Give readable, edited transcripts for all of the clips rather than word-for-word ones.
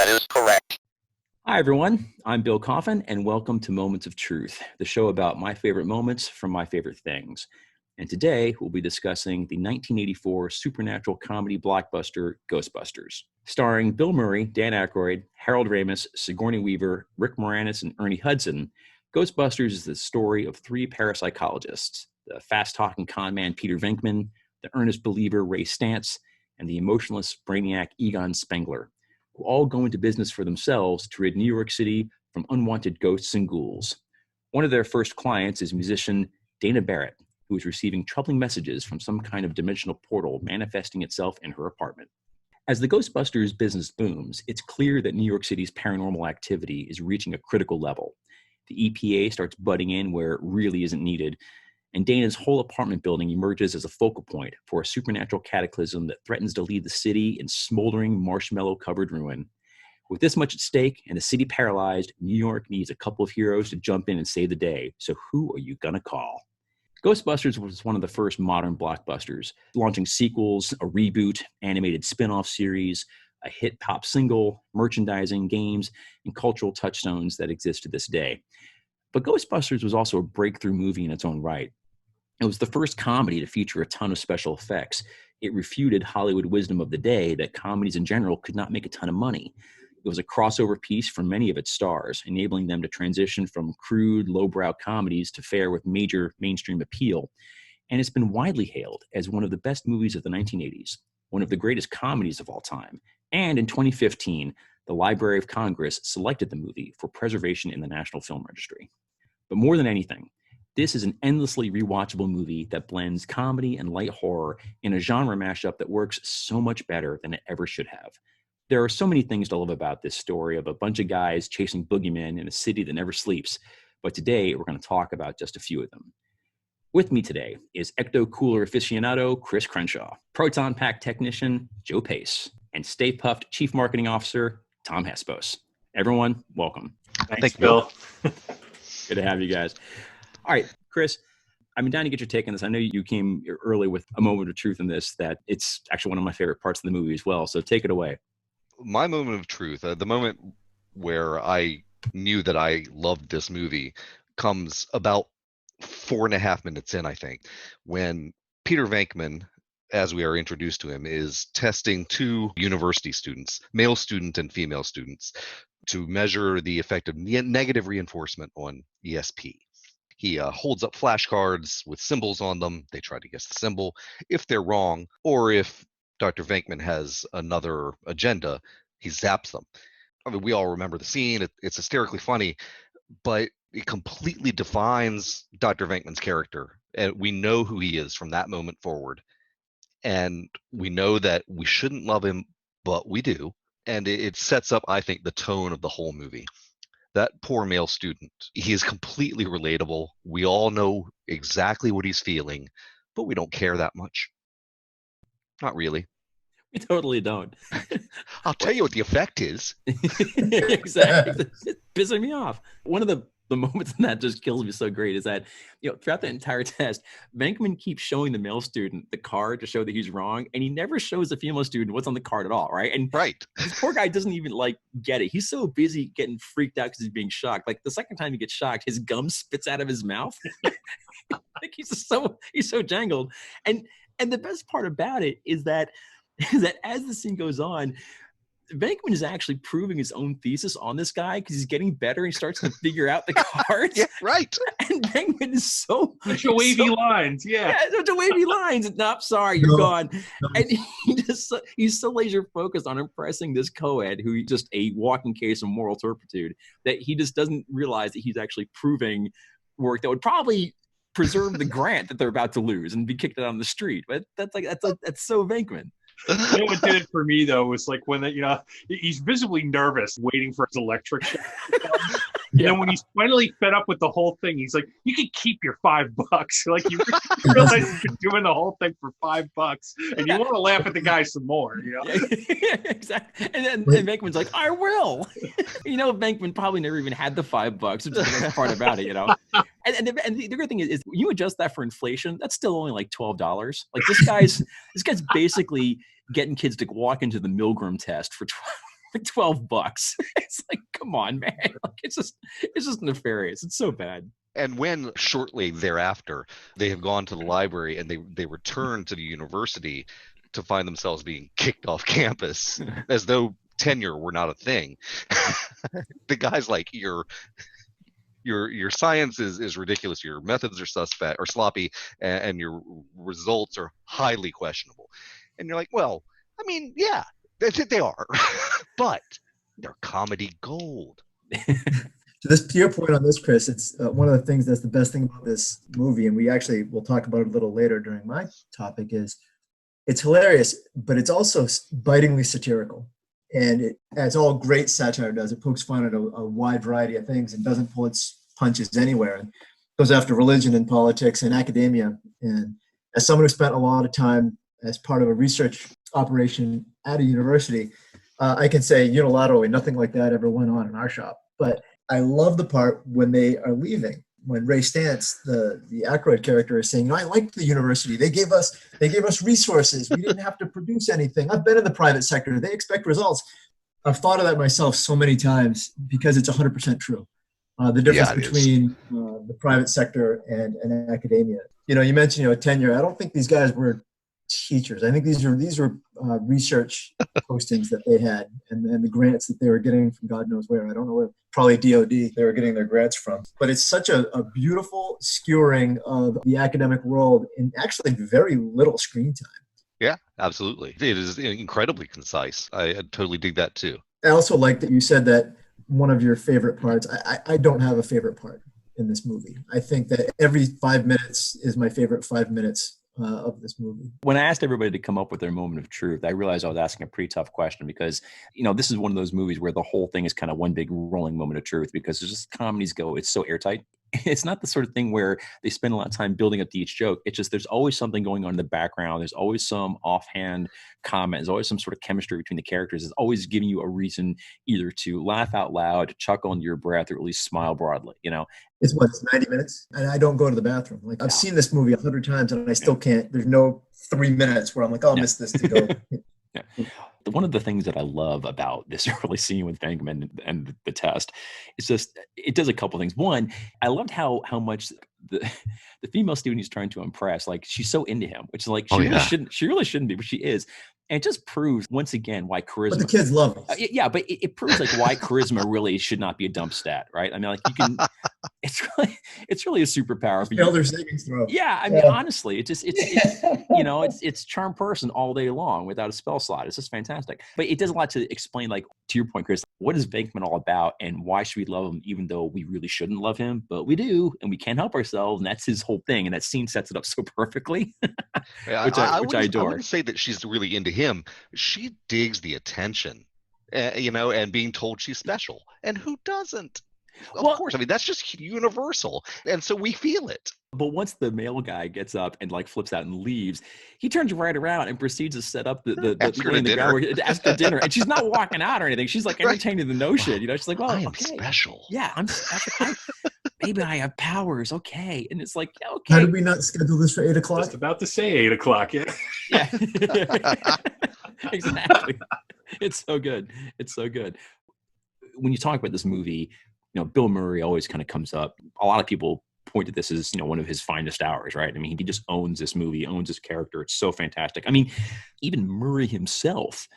is correct. Hi, everyone. I'm Bill Coffin, and welcome to Moments of Truth, the show about my favorite moments from my favorite things. And today, we'll be discussing the 1984 supernatural comedy blockbuster, Ghostbusters. Starring Bill Murray, Dan Aykroyd, Harold Ramis, Sigourney Weaver, Rick Moranis, and Ernie Hudson, Ghostbusters is the story of three parapsychologists, the fast-talking con man Peter Venkman, the earnest believer Ray Stantz, and the emotionless brainiac Egon Spengler, who all go into business for themselves to rid New York City from unwanted ghosts and ghouls. One of their first clients is musician Dana Barrett, who is receiving troubling messages from some kind of dimensional portal manifesting itself in her apartment. As the Ghostbusters business booms, it's clear that New York City's paranormal activity is reaching a critical level. The EPA starts butting in where it really isn't needed, and Dana's whole apartment building emerges as a focal point for a supernatural cataclysm that threatens to leave the city in smoldering, marshmallow-covered ruin. With this much at stake and the city paralyzed, New York needs a couple of heroes to jump in and save the day. So who are you gonna call? Ghostbusters was one of the first modern blockbusters, launching sequels, a reboot, animated spin-off series, a hit pop single, merchandising, games, and cultural touchstones that exist to this day. But Ghostbusters was also a breakthrough movie in its own right. It was the first comedy to feature a ton of special effects. It refuted Hollywood wisdom of the day that comedies in general could not make a ton of money. It was a crossover piece for many of its stars, enabling them to transition from crude, lowbrow comedies to fare with major mainstream appeal. And it's been widely hailed as one of the best movies of the 1980s, one of the greatest comedies of all time. And in 2015, the Library of Congress selected the movie for preservation in the National Film Registry. But more than anything, this is an endlessly rewatchable movie that blends comedy and light horror in a genre mashup that works so much better than it ever should have. There are so many things to love about this story of a bunch of guys chasing boogeymen in a city that never sleeps, but today we're going to talk about just a few of them. With me today is ecto-cooler aficionado Chris Crenshaw, proton pack technician Joe Pace, and Stay Puffed Chief Marketing Officer Tom Hespos. Everyone, welcome. Thanks, Bill. Good to have you guys. All right, Chris, I've been dying to get your take on this. I know you came early with a moment of truth in this, that it's actually one of my favorite parts of the movie as well. So take it away. My moment of truth, the moment where I knew that I loved this movie, comes about 4.5 minutes in, I think, when Peter Venkman, as we are introduced to him, is testing two university students, male student and female students, to measure the effect of negative reinforcement on ESP. He holds up flashcards with symbols on them. They try to guess the symbol. If they're wrong, or if Dr. Venkman has another agenda, he zaps them. I mean, we all remember the scene. It's hysterically funny, but it completely defines Dr. Venkman's character. And we know who he is from that moment forward. And we know that we shouldn't love him, but we do. And it sets up, I think, the tone of the whole movie. That poor male student, he is completely relatable. We all know exactly what he's feeling, but we don't care that much. Not really. We totally don't. I'll tell you what the effect is. Exactly. It's pissing me off. One of the moments in that just kills me so great is that, throughout the entire test, Venkman keeps showing the male student the card to show that he's wrong, and he never shows the female student what's on the card at all, right? And right. This poor guy doesn't even get it. He's so busy getting freaked out because he's being shocked. Like the second time he gets shocked, his gum spits out of his mouth. Like he's so jangled. And the best part about it is that as the scene goes on, Venkman is actually proving his own thesis on this guy because he's getting better and he starts to figure out the cards. Yeah, right. And Venkman is so such a wavy lines. Yeah, such a wavy lines. Nope, sorry, you're gone. And he's so laser focused on impressing this co-ed who's just a walking case of moral turpitude that he just doesn't realize that he's actually proving work that would probably preserve the grant that they're about to lose and be kicked out on the street. But that's so Venkman. What did it for me though was like when he's visibly nervous, waiting for his electric shock. And then when he's finally fed up with the whole thing, he's like, "You can keep your $5." Like you realize you've been doing the whole thing for $5, and you want to laugh at the guy some more. Yeah, exactly. And Venkman's like, "I will." Venkman probably never even had the $5, which is the best part about it. And the good thing is when you adjust that for inflation, that's still only like $12. Like this guy's basically getting kids to walk into the Milgram test for like $12. It's like, come on, man. Like, it's just nefarious. It's so bad. And when shortly thereafter they have gone to the library and they return to the university to find themselves being kicked off campus as though tenure were not a thing. The guy's like, your science is ridiculous, your methods are suspect or sloppy, and your results are highly questionable. And you're like, well, I mean, yeah, they are, but they're comedy gold. To your point on this, Chris, it's one of the things that's the best thing about this movie, and we'll talk about it a little later during my topic, is it's hilarious, but it's also bitingly satirical. And as all great satire does, it pokes fun at a wide variety of things and doesn't pull its punches anywhere, and goes after religion and politics and academia. And as someone who spent a lot of time as part of a research operation at a university, I can say unilaterally, nothing like that ever went on in our shop. But I love the part when they are leaving, when Ray Stantz, the Aykroyd character, is saying, I liked the university. They gave us resources. We didn't have to produce anything. I've been in the private sector. They expect results. I've thought of that myself so many times because it's 100% true. The difference between the private sector and academia. You mentioned tenure. I don't think these guys were teachers. I think these were research postings that they had, and the grants that they were getting from God knows where. I don't know where. Probably DOD they were getting their grants from. But it's such a beautiful skewering of the academic world in actually very little screen time. Yeah, absolutely. It is incredibly concise. I totally dig that too. I also like that you said that one of your favorite parts. I don't have a favorite part in this movie. I think that every 5 minutes is my favorite 5 minutes of this movie. When I asked everybody to come up with their moment of truth, I realized I was asking a pretty tough question because, this is one of those movies where the whole thing is kind of one big rolling moment of truth because it's just comedies go, it's so airtight. It's not the sort of thing where they spend a lot of time building up to each joke. It's just there's always something going on in the background. There's always some offhand comment. There's always some sort of chemistry between the characters. It's always giving you a reason either to laugh out loud, to chuckle under your breath, or at least smile broadly, It's 90 minutes, and I don't go to the bathroom. Like I've seen this movie 100 times, and I still can't. There's no 3 minutes where I'm like, I'll miss this to go. Yeah. One of the things that I love about this early scene with Venkman and the test is just it does a couple things. One, I loved how much the female student he's trying to impress, like she's so into him, which is like she really shouldn't be, but she is. And it just proves once again why charisma. But the kids love it. Yeah, but it proves like why charisma really should not be a dump stat, right? I mean, like you can. It's really a superpower. Elder savings throw. Yeah, I mean, honestly, it's charm person all day long without a spell slot. It's just fantastic. But it does a lot to explain, like to your point, Chris. What is Venkman all about, and why should we love him, even though we really shouldn't love him, but we do, and we can't help ourselves, and that's his whole thing. And that scene sets it up so perfectly, which I adore. I wouldn't say that she's really into him. She digs the attention, and being told she's special. And who doesn't? Of course. I mean, that's just universal. And so we feel it. But once the male guy gets up and like flips out and leaves, he turns right around and proceeds to set up the ask her dinner. And she's not walking out or anything. She's like entertaining the notion. She's like, well, I am special. Yeah, I'm special. Maybe I have powers. Okay. And it's like, okay. How did we not schedule this for 8 o'clock? Just about to say 8 o'clock. Yeah. Exactly. It's so good. It's so good. When you talk about this movie, Bill Murray always kind of comes up. A lot of people point to this as, one of his finest hours, right? I mean, he just owns this movie, owns his character. It's so fantastic. I mean, even Murray himself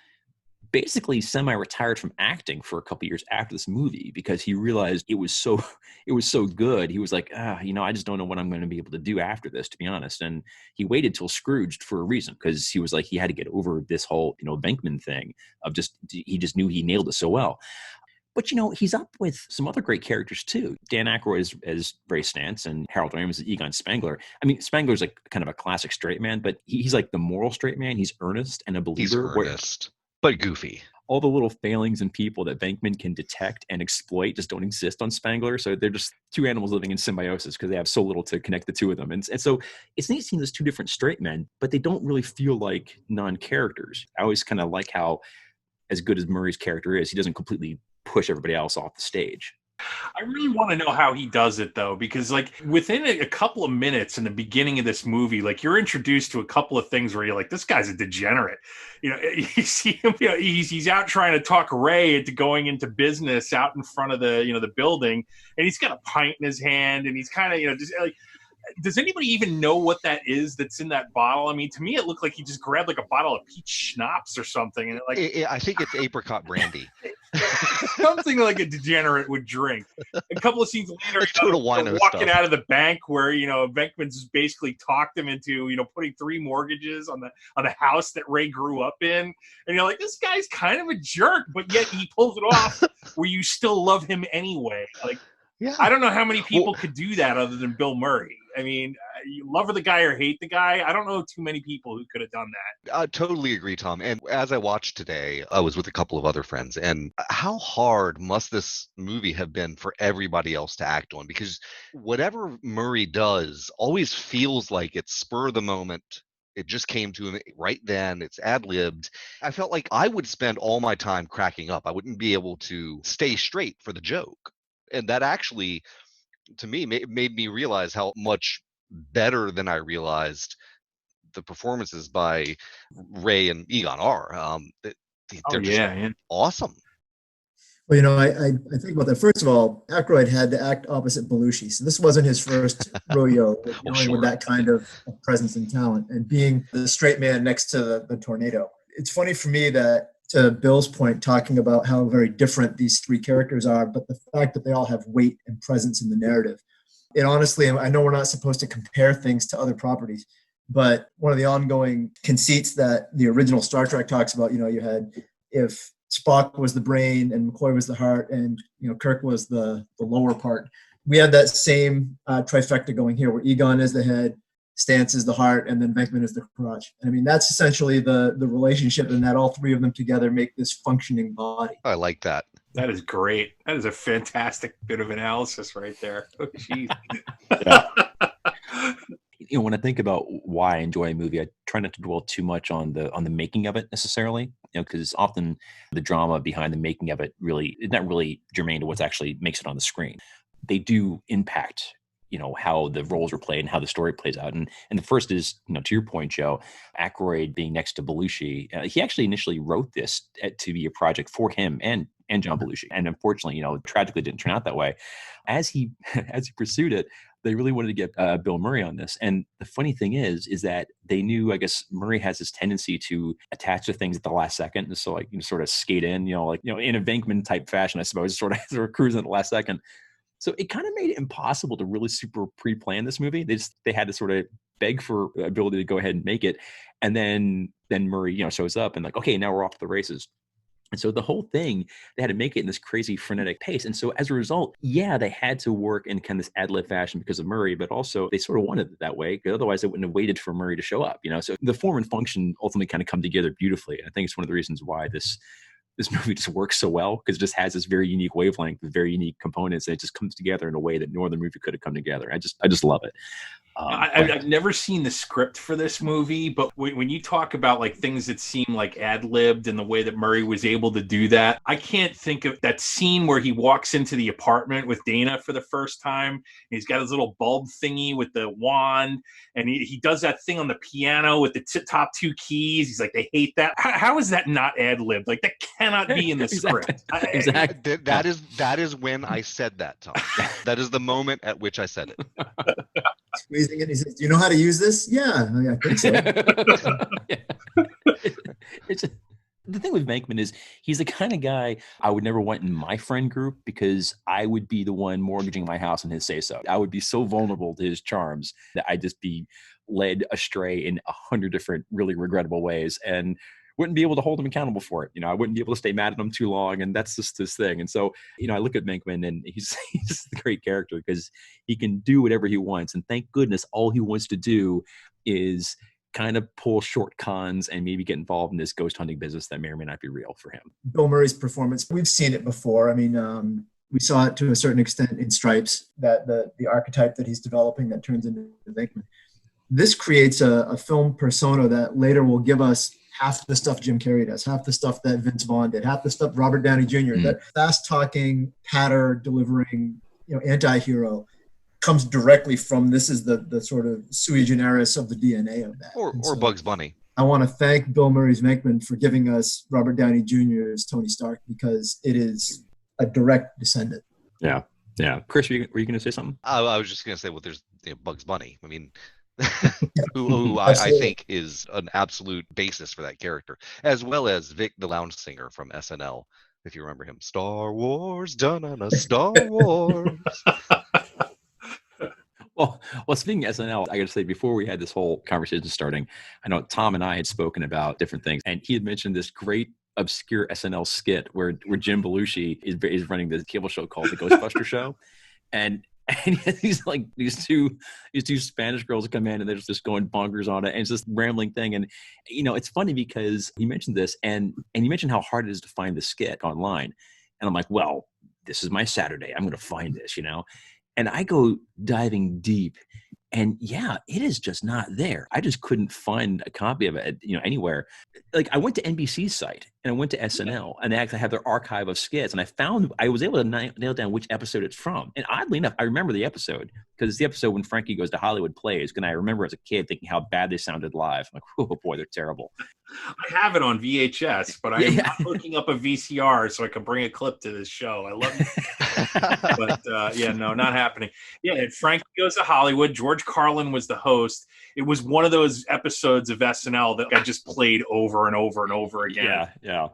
basically semi-retired from acting for a couple years after this movie because he realized it was so good. He was like, I just don't know what I'm going to be able to do after this, to be honest. And he waited till Scrooged for a reason because he was like, he had to get over this whole, Venkman thing of he just knew he nailed it so well. But, he's up with some other great characters, too. Dan Aykroyd as Ray Stantz and Harold Ramis as Egon Spengler. I mean, Spengler's like kind of a classic straight man, but he's like the moral straight man. He's earnest and a believer. He's earnest, but goofy. All the little failings in people that Venkman can detect and exploit just don't exist on Spengler. So they're just two animals living in symbiosis because they have so little to connect the two of them. And so it's neat seeing those two different straight men, but they don't really feel like non-characters. I always kind of like how, as good as Murray's character is, he doesn't completely push everybody else off the stage. I really want to know how he does it, though, because like within a couple of minutes in the beginning of this movie, like you're introduced to a couple of things where you're like, this guy's a degenerate. You see him, he's out trying to talk Ray into going into business out in front of the building, and he's got a pint in his hand, and he's kind of just like. Does anybody even know what that is that's in that bottle? I mean, to me, it looked like he just grabbed like a bottle of peach schnapps or something, and I think it's apricot brandy. Something like a degenerate would drink. A couple of scenes later, total they're wino walking stuff. out of the bank where Venkman's basically talked him into putting 3 mortgages on the house that Ray grew up in, and you're like, this guy's kind of a jerk, but yet he pulls it off where you still love him anyway. Like, Yeah. I don't know how many people could do that other than Bill Murray. I mean, you love the guy or hate the guy. I don't know too many people who could have done that. I totally agree, Tom. And as I watched today, I was with a couple of other friends. And how hard must this movie have been for everybody else to act on? Because whatever Murray does always feels like it's spur of the moment. It just came to him right then. It's ad-libbed. I felt like I would spend all my time cracking up. I wouldn't be able to stay straight for the joke. And that actually, to me, made me realize how much better than I realized the performances by Ray and Egon are. They're just awesome. Well, I think about that. First of all, Aykroyd had to act opposite Belushi, so this wasn't his first rodeo with that kind of presence and talent, and being the straight man next to the tornado. It's funny for me that, to Bill's point, talking about how very different these 3 characters are, but the fact that they all have weight and presence in the narrative. It honestly, I know we're not supposed to compare things to other properties, but one of the ongoing conceits that the original Star Trek talks about, you had, if Spock was the brain and McCoy was the heart and, Kirk was the lower part. We had that same trifecta going here, where Egon is the head, Stantz is the heart, and then Venkman is the crotch. And I mean, that's essentially the relationship, and that all 3 of them together make this functioning body. I like that. That is great. That is a fantastic bit of analysis right there. Oh, geez. When I think about why I enjoy a movie, I try not to dwell too much on the making of it necessarily, because often the drama behind the making of it really is not really germane to what's actually makes it on the screen. They do impact how the roles are played and how the story plays out. And the first is, to your point, Joe, Aykroyd being next to Belushi. He actually initially wrote this to be a project for him and John Belushi. And unfortunately, tragically didn't turn out that way. As he pursued it, they really wanted to get Bill Murray on this. And the funny thing is that they knew, I guess, Murray has this tendency to attach to things at the last second. And so sort of skate in, in a Venkman type fashion, I suppose, sort of cruising at the last second. So it kind of made it impossible to really super pre-plan this movie. They had to sort of beg for ability to go ahead and make it. And then Murray, shows up and okay, now we're off to the races. And so the whole thing, they had to make it in this crazy frenetic pace. And so as a result, they had to work in kind of this ad-lib fashion because of Murray, but also they sort of wanted it that way, because otherwise they wouldn't have waited for Murray to show up, So the form and function ultimately kind of come together beautifully. And I think it's one of the reasons why this movie just works so well, because it just has this very unique wavelength with very unique components, and it just comes together in a way that no other movie could have come together. I just love it. I've never seen the script for this movie, but when you talk about things that seem like ad-libbed and the way that Murray was able to do that, I can't think of that scene where he walks into the apartment with Dana for the first time. He's got his little bulb thingy with the wand, and he does that thing on the piano with the top 2 keys. He's like, they hate that. How is that not ad-libbed? That cannot be in the script. Exactly. That is when I said that, Tom. That is the moment at which I said it. Squeezing it, he says, "Do you know how to use this?" Yeah, I think so. The thing with Venkman is he's the kind of guy I would never want in my friend group, because I would be the one mortgaging my house and his say-so. I would be so vulnerable to his charms that I'd just be led astray in 100 different really regrettable ways, and wouldn't be able to hold him accountable for it. I wouldn't be able to stay mad at him too long, and that's just his thing. And so, I look at Venkman, and he's a great character because he can do whatever he wants. And thank goodness all he wants to do is kind of pull short cons and maybe get involved in this ghost hunting business that may or may not be real for him. Bill Murray's performance, we've seen it before. I mean, we saw it to a certain extent in Stripes, that the archetype that he's developing that turns into Venkman. This creates a film persona that later will give us half the stuff Jim Carrey does, half the stuff that Vince Vaughn did, half the stuff Robert Downey Jr. That fast-talking, patter-delivering, anti-hero comes directly from, this is the sort of sui generis of the DNA of that. Or Bugs Bunny. I want to thank Bill Murray's Venkman for giving us Robert Downey Jr.'s Tony Stark, because it is a direct descendant. Yeah. Chris, were you going to say something? I was just going to say, well, there's Bugs Bunny. I mean, who I think is an absolute basis for that character, as well as Vic, the lounge singer from SNL, if you remember him. Star Wars, done on a Star Wars. Well, speaking of SNL, I got to say, before we had this whole conversation starting, I know Tom and I had spoken about different things, and he had mentioned this great obscure SNL skit where Jim Belushi is running this cable show called the Ghostbusters show, and he's like these two Spanish girls come in and they're just going bonkers on it, and it's this rambling thing, and it's funny because he mentioned this, and you mentioned how hard it is to find the skit online, and I'm like, well, this is my Saturday, I'm going to find this, and I go diving deep, and yeah, it is just not there. I just couldn't find a copy of it, anywhere. Like, I went to NBC's site and I went to SNL, and they actually have their archive of skits, and I was able to nail down which episode it's from. And oddly enough, I remember the episode because it's the episode when Frankie Goes to Hollywood plays. And I remember as a kid thinking how bad they sounded live. I'm like, oh boy, they're terrible. I have it on VHS, but I am not hooking up a VCR so I can bring a clip to this show. I love it. But no, not happening. Yeah, Frankie Goes to Hollywood. George Carlin was the host. It was one of those episodes of SNL that I just played over and over and over again. Yeah.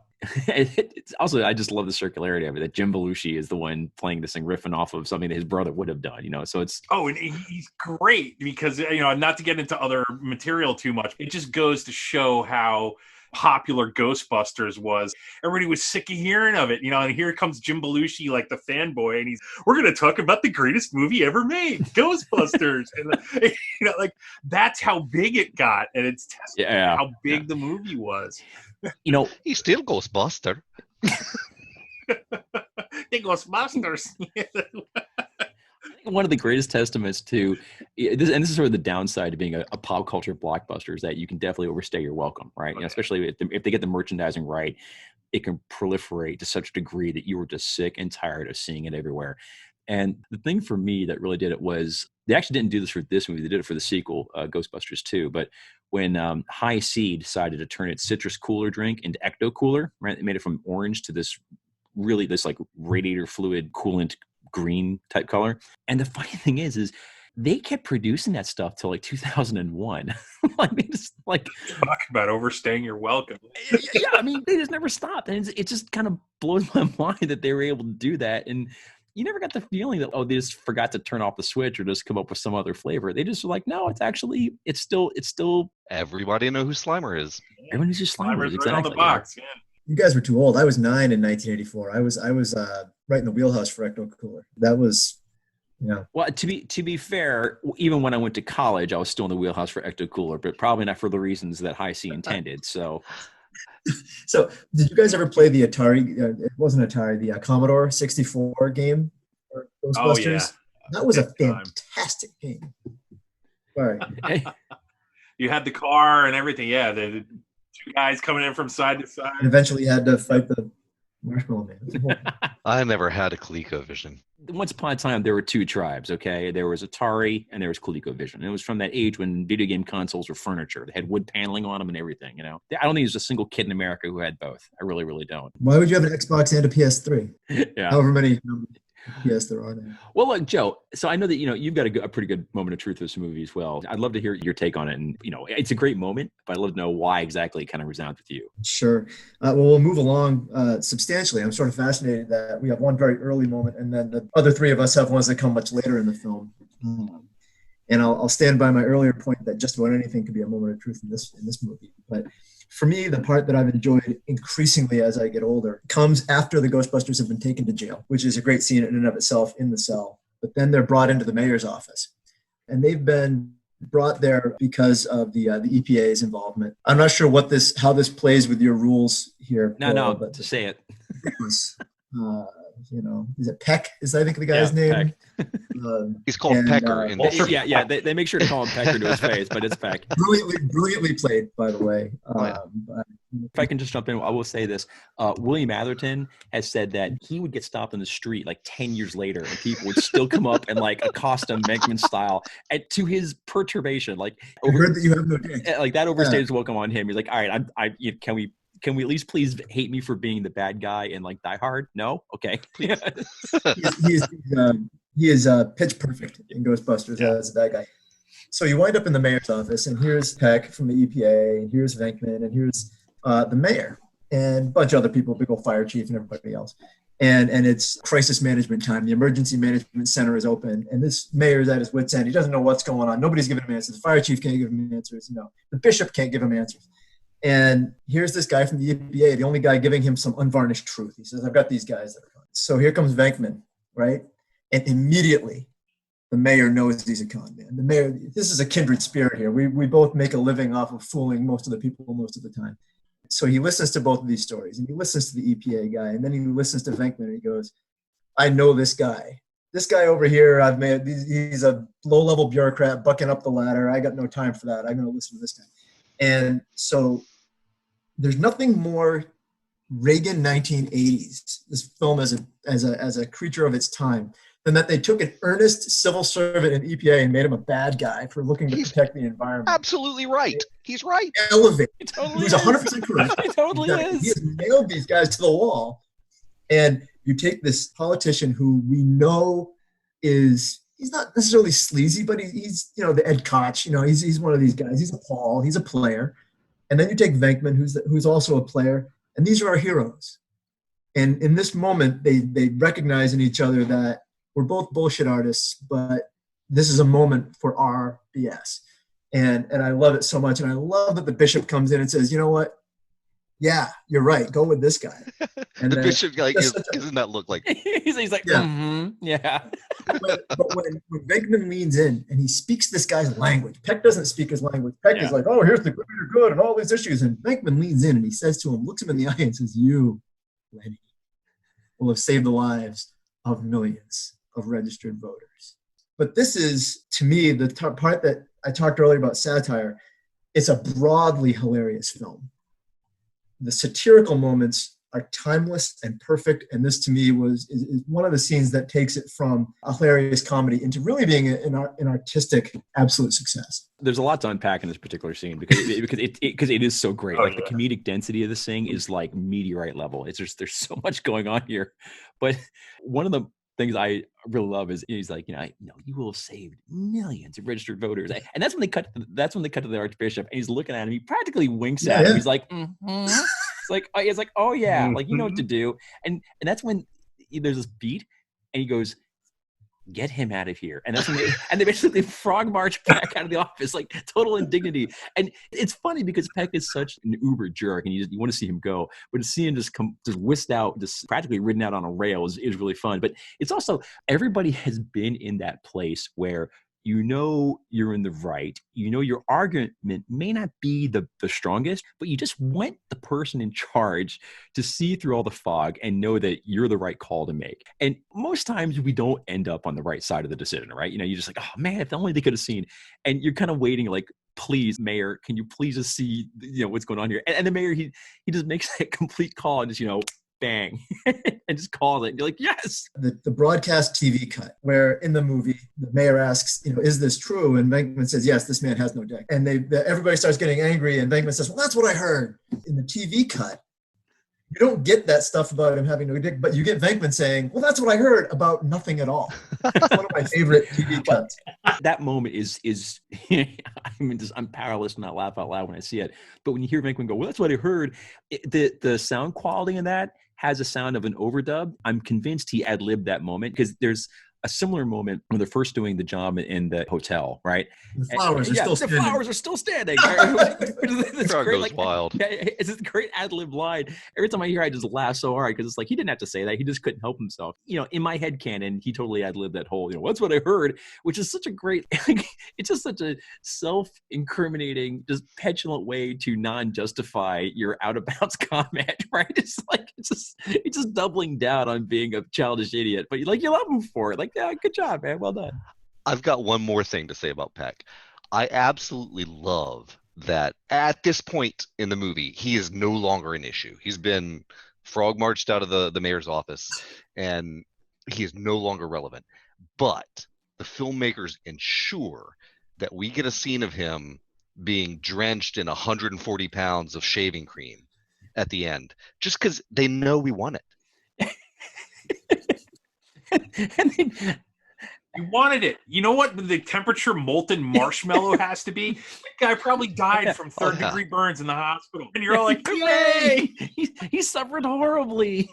It's also, I just love the circularity of it, that Jim Belushi is the one playing this thing, riffing off of something that his brother would have done, so it's... Oh, and he's great because, not to get into other material too much, it just goes to show how popular Ghostbusters was. Everybody was sick of hearing of it, and here comes Jim Belushi, like the fanboy, and we're going to talk about the greatest movie ever made, Ghostbusters. And, that's how big it got, and it's tested how big the movie was. He's still Ghostbuster. The Ghostbusters. One of the greatest testaments to this, and this is sort of the downside of being a pop culture blockbuster, is that you can definitely overstay your welcome, right? Especially if they get the merchandising right, it can proliferate to such a degree that you were just sick and tired of seeing it everywhere. And the thing for me that really did it was, they actually didn't do this for this movie. They did it for the sequel, Ghostbusters 2. But when High C decided to turn its citrus cooler drink into Ecto Cooler, right? They made it from orange to this like radiator fluid coolant green type color. And the funny thing is they kept producing that stuff till like 2001. Talk about overstaying your welcome. Yeah, I mean, they just never stopped. And it just kind of blows my mind that they were able to do that. And you never got the feeling that, they just forgot to turn off the switch or just come up with some other flavor. They just were like, no, it's still. Everybody know who Slimer is. Everyone knows who Slimer is. Exactly. Right on the box. Yeah. You guys were too old. I was 9 in 1984. I was right in the wheelhouse for Ecto Cooler. That was, Well, to be fair, even when I went to college, I was still in the wheelhouse for Ecto Cooler, but probably not for the reasons that High C intended. So. So, did you guys ever play the Atari? It wasn't Atari, the Commodore 64 game for Ghostbusters? Oh, yeah. That was a fantastic game. Sorry. You had the car and everything. Yeah, the two guys coming in from side to side. And eventually had to fight the Marshmallow Man. I never had a ColecoVision. Once upon a time, there were two tribes, okay? There was Atari and there was ColecoVision. And it was from that age when video game consoles were furniture. They had wood paneling on them and everything, I don't think there's a single kid in America who had both. I really, really don't. Why would you have an Xbox and a PS3? Yeah. However many PS there are now. Well, look, Joe, so I know that, you've got a pretty good moment of truth with this movie as well. I'd love to hear your take on it. And, it's a great moment, but I'd love to know why exactly it kind of resounds with you. Sure. Well, we'll move along substantially. I'm sort of fascinated that we have one very early moment, and then the other three of us have ones that come much later in the film. And I'll stand by my earlier point that just about anything could be a moment of truth in this movie. But for me, the part that I've enjoyed increasingly as I get older comes after the Ghostbusters have been taken to jail, which is a great scene in and of itself in the cell. But then they're brought into the mayor's office, and they've been brought there because of the EPA's involvement. I'm not sure how this plays with your rules here. No, to say it. is it Peck? Is I think the guy's name? He's called Pecker in this. Yeah. They make sure to call him Pecker to his face, but it's Peck. Brilliantly played, by the way. If I can just jump in, I will say this. William Atherton has said that he would get stopped on the street like 10 years later and people would still come up and like accost him Venkman style, and to his perturbation. Like, I heard that you have no dick. Like that overstays welcome on him. He's like, all right, can we at least please hate me for being the bad guy in like Die Hard? No? Okay. He is pitch perfect in Ghostbusters as a bad guy. So you wind up in the mayor's office, and here's Peck from the EPA, and here's Venkman, and here's the mayor, and a bunch of other people, big old fire chief and everybody else. And it's crisis management time. The emergency management center is open, and this mayor is at his wit's end. He doesn't know what's going on. Nobody's giving him answers. The fire chief can't give him answers. The bishop can't give him answers. And here's this guy from the EPA, the only guy giving him some unvarnished truth. He says, I've got these guys that are coming. So here comes Venkman, right? And immediately the mayor knows he's a con man. The mayor, this is a kindred spirit here. We both make a living off of fooling most of the people most of the time. So he listens to both of these stories, and he listens to the EPA guy, and then he listens to Venkman, and he goes, I know this guy. This guy over here, he's a low-level bureaucrat bucking up the ladder. I got no time for that. I'm going to listen to this guy. And so there's nothing more Reagan 1980s, this film as a creature of its time, than that they took an earnest civil servant in EPA and made him a bad guy for looking to protect the environment. Absolutely right. He's right. Elevate. He totally He's 100% correct. He totally is. He has nailed these guys to the wall. And you take this politician who we know he's not necessarily sleazy, but he's the Ed Koch, he's one of these guys. He's a Paul, he's a player. And then you take Venkman, who's also a player, and these are our heroes. And in this moment, they recognize in each other that we're both bullshit artists, but this is a moment for our BS. And I love it so much. And I love that the bishop comes in and says, you know what? Yeah, you're right. Go with this guy. And the bishop doesn't that look like? he's like, yeah. But when Venkman leans in and he speaks this guy's language, Peck doesn't speak his language. Peck is like, oh, here's the greater good and all these issues. And Venkman leans in and he says to him, looks him in the eye and says, you, Lenny, will have saved the lives of millions of registered voters. But this is, to me, the part that I talked earlier about satire. It's a broadly hilarious film. The satirical moments are timeless and perfect, and this to me is one of the scenes that takes it from a hilarious comedy into really being an artistic absolute success. There's a lot to unpack in this particular scene because it is so great. The comedic density of this thing is like meteorite level. There's so much going on here. But one of the things I really love is he's like, you will have saved millions of registered voters, and that's when they cut to the Archbishop, and he's looking at him. He practically winks at him. He's like, It's like, oh yeah, like you know what to do, and that's when there's this beat, and he goes, get him out of here, and that's when they basically frog march Peck out of the office, like total indignity. And it's funny because Peck is such an uber jerk, and you want to see him go, but to see him just whisked out, just practically ridden out on a rail is really fun. But it's also, everybody has been in that place where you're in the right, your argument may not be the strongest, but you just want the person in charge to see through all the fog and know that you're the right call to make. And most times we don't end up on the right side of the decision, right? You're just like, oh man, if only they could have seen. And you're kind of waiting like, please, Mayor, can you please just see what's going on here? And the mayor, he just makes that complete call and just bang, and just calls it. And you're like, yes. The broadcast TV cut where in the movie the mayor asks, is this true? And Venkman says, yes, this man has no dick. And everybody starts getting angry, and Venkman says, well, that's what I heard. In the TV cut, you don't get that stuff about him having no dick, but you get Venkman saying, well, that's what I heard about nothing at all. It's one of my favorite TV cuts. That moment is I'm powerless to not laugh out loud when I see it. But when you hear Venkman go, well, that's what I heard, the sound quality in that has a sound of an overdub. I'm convinced he ad-libbed that moment because there's a similar moment when they're first doing the job in the hotel, right? The flowers are Yeah, still the standing. flowers are still standing. It's Crowd great, goes wild. Yeah, it's this great ad-lib line. Every time I hear, I just laugh so hard because it's like he didn't have to say that. He just couldn't help himself. In my head canon, he totally ad-libbed that whole, what's what I heard, which is such a great, it's just such a self-incriminating, just petulant way to non-justify your out-of-bounds comment, right? It's just doubling down on being a childish idiot, but you love him for it. Like, yeah, good job, man. Well done. I've got one more thing to say about Peck. I absolutely love that at this point in the movie, he is no longer an issue. He's been frog marched out of the mayor's office, and he is no longer relevant. But the filmmakers ensure that we get a scene of him being drenched in 140 pounds of shaving cream at the end, just because they know we want it. And then, You wanted it. You know what the temperature molten marshmallow has to be? That guy probably died from third-degree burns in the hospital. And you're all like, yay! He suffered horribly.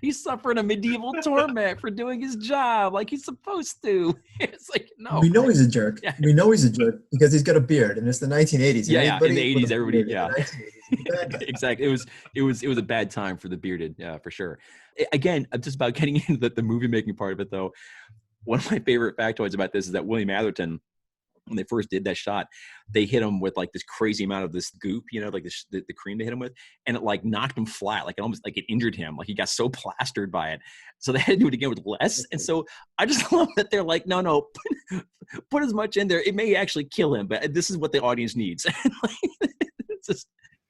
He's suffering a medieval torment for doing his job like he's supposed to. It's like, no. We know he's a jerk. Yeah. We know he's a jerk because he's got a beard, and it's the 1980s. Yeah, in the 80s, with a everybody, beard yeah. in the 1980s is a bad guy. Exactly. It was a bad time for the bearded, for sure. Again, I'm just about getting into the movie making part of it, though. One of my favorite factoids about this is that William Atherton, when they first did that shot, they hit him with like this crazy amount of this goop, like the cream they hit him with, and it like knocked him flat, like it injured him, like he got so plastered by it. So they had to do it again with less. And so I just love that they're like, no, put as much in there. It may actually kill him, but this is what the audience needs.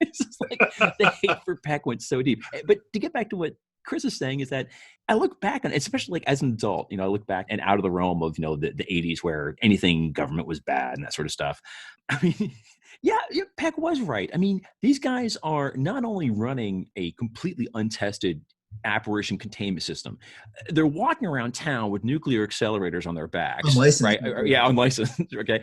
It's just like the hate for Peck went so deep. But to get back to what Chris is saying is that I look back on it, especially like as an adult, I look back and out of the realm of, the 80s where anything government was bad and that sort of stuff. I mean, yeah, Peck was right. I mean, these guys are not only running a completely untested apparition containment system, they're walking around town with nuclear accelerators on their backs, Unlicensed. right? Yeah, unlicensed. Okay,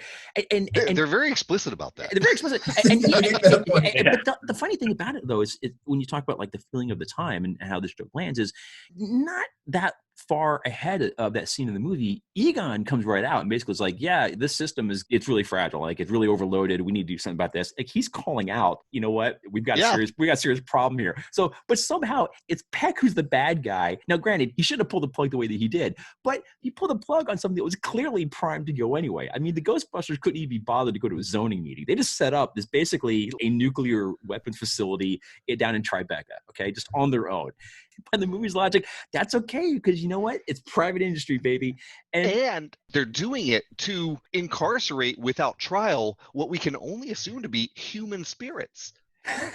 and They're very explicit about that. they're very explicit. But the funny thing about it, though, is when you talk about like the feeling of the time and how this joke lands, is not that far ahead of that scene in the movie. Egon comes right out and basically is like, yeah, this system it's really fragile, like it's really overloaded, we need to do something about this. Like he's calling out, you know what, we got a serious problem here. So but somehow it's Peck who's the bad guy. Now granted, he shouldn't have pulled the plug the way that he did, but he pulled the plug on something that was clearly primed to go anyway. I mean, the Ghostbusters couldn't even be bothered to go to a zoning meeting. They just set up this basically a nuclear weapons facility down in Tribeca, okay, just on their own. By the movie's logic, that's okay, because you know what? It's private industry, baby. And they're doing it to incarcerate without trial what we can only assume to be human spirits. I